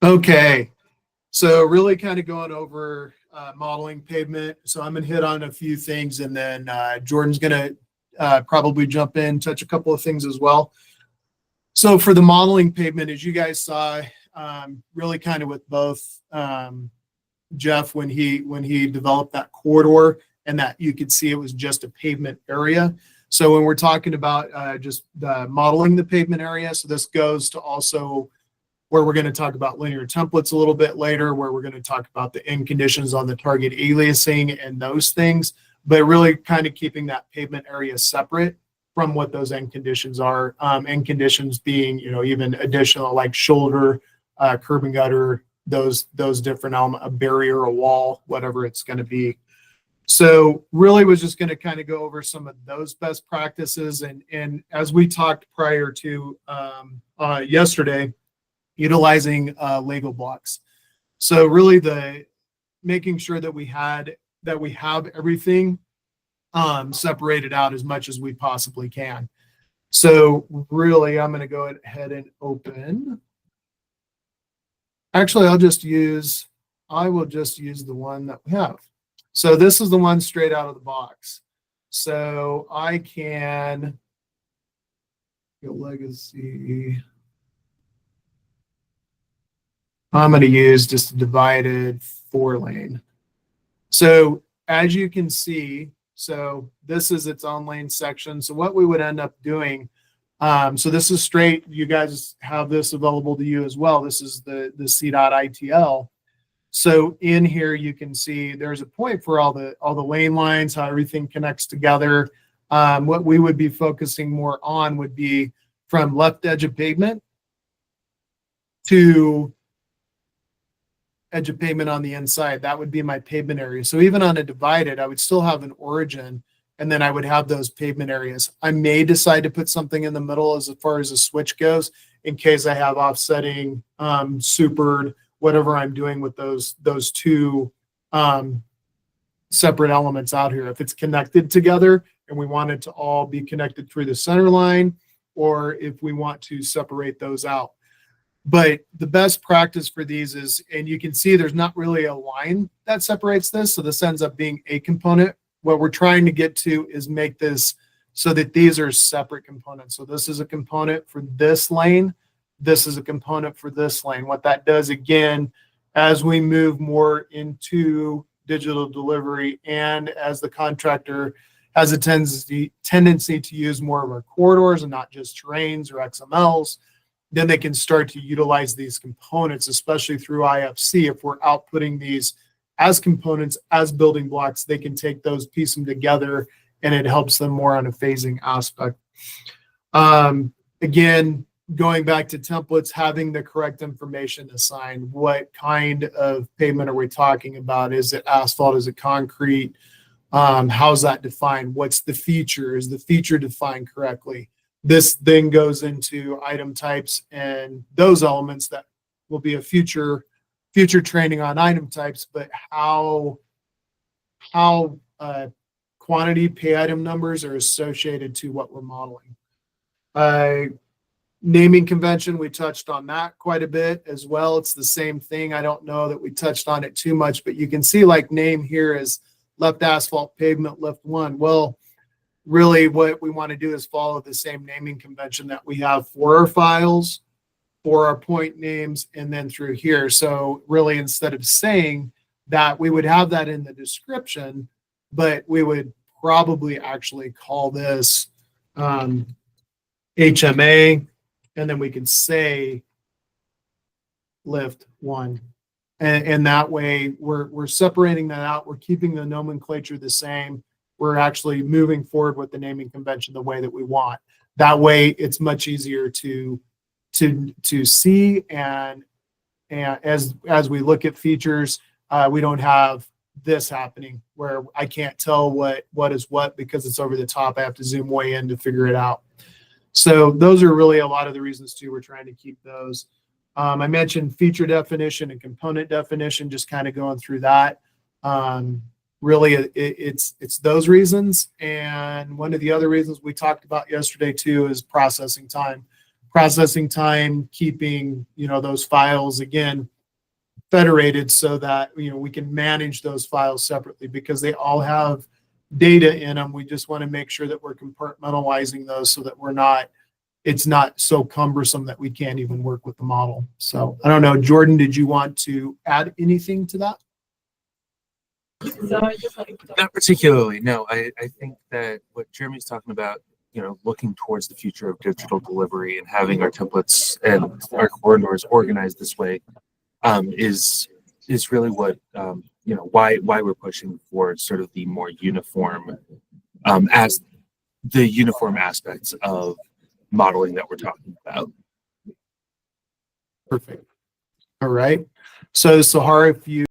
Okay, so really kind of going over modeling pavement. So I'm going to hit on a few things, and then Jordan's going to probably jump in, touch a couple of things as well. So for the modeling pavement, as you guys saw, really kind of with both Jeff when he developed that corridor, and that you could see it was just a pavement area. So when we're talking about just modeling the pavement area, so this goes to also where we're going to talk about linear templates a little bit later, where we're going to talk about the end conditions on the target aliasing and those things, but really kind of keeping that pavement area separate from what those end conditions are. End conditions being, even additional like shoulder, curb and gutter, those different elements, a barrier, a wall, whatever it's going to be. So really was just going to kind of go over some of those best practices. And as we talked prior to yesterday, utilizing Lego blocks. So really making sure that we have everything separated out as much as we possibly can. So really, I'm going to go ahead and open. Actually, I will just use the one that we have. So this is the one straight out of the box. So I can go legacy. I'm going to use just a divided 4-lane. So as you can see, so this is its own lane section. So what we would end up doing, so this is straight. You guys have this available to you as well. This is the CDOT ITL. So in here you can see there's a point for all the lane lines, how everything connects together. What we would be focusing more on would be from left edge of pavement to edge of pavement on the inside. That would be my pavement area. So even on a divided, I would still have an origin, and then I would have those pavement areas. I may decide to put something in the middle as far as a switch goes, in case I have offsetting, supered, whatever I'm doing with those two separate elements out here. If it's connected together and we want it to all be connected through the center line, or if we want to separate those out. But the best practice for these is, and you can see there's not really a line that separates this. So this ends up being a component. What we're trying to get to is make this so that these are separate components. So this is a component for this lane. This is a component for this lane. What that does, again, as we move more into digital delivery and as the contractor has a tendency to use more of our corridors and not just terrains or XMLs, then they can start to utilize these components, especially through IFC. If we're outputting these as components, as building blocks, they can take those, piece them together, and it helps them more on a phasing aspect. Again, going back to templates, having the correct information assigned. What kind of pavement are we talking about? Is it asphalt? Is it concrete? How's that defined? What's the feature? Is the feature defined correctly? This then goes into item types and those elements that will be a future training on item types, but how quantity pay item numbers are associated to what we're modeling. Naming convention, we touched on that quite a bit as well. It's the same thing. I don't know that we touched on it too much, but you can see like name here is left asphalt pavement, lift 1. Well, really what we want to do is follow the same naming convention that we have for our files, for our point names, and then through here. So really, instead of saying that, we would have that in the description, but we would probably actually call this HMA, and then we could say lift 1. And that way we're separating that out. We're keeping the nomenclature the same. We're actually moving forward with the naming convention the way that we want. That way it's much easier to see, and as we look at features, we don't have this happening where I can't tell what is what because it's over the top. I have to zoom way in to figure it out. So those are really a lot of the reasons too. We're trying to keep those. I mentioned feature definition and component definition, just kind of going through that. Really, it's those reasons. And one of the other reasons we talked about yesterday too is processing time. processing time, keeping, those files again federated so that, we can manage those files separately because they all have data in them. We just want to make sure that we're compartmentalizing those so that it's not so cumbersome that we can't even work with the model. So I don't know, Jordan, did you want to add anything to that? Not particularly, no. I think that what Jeremy's talking about, looking towards the future of digital delivery and having our templates and our corridors organized this way, is really what why we're pushing for sort of the more uniform, as the uniform aspects of modeling that we're talking about. Perfect. All right. So Sahar, if you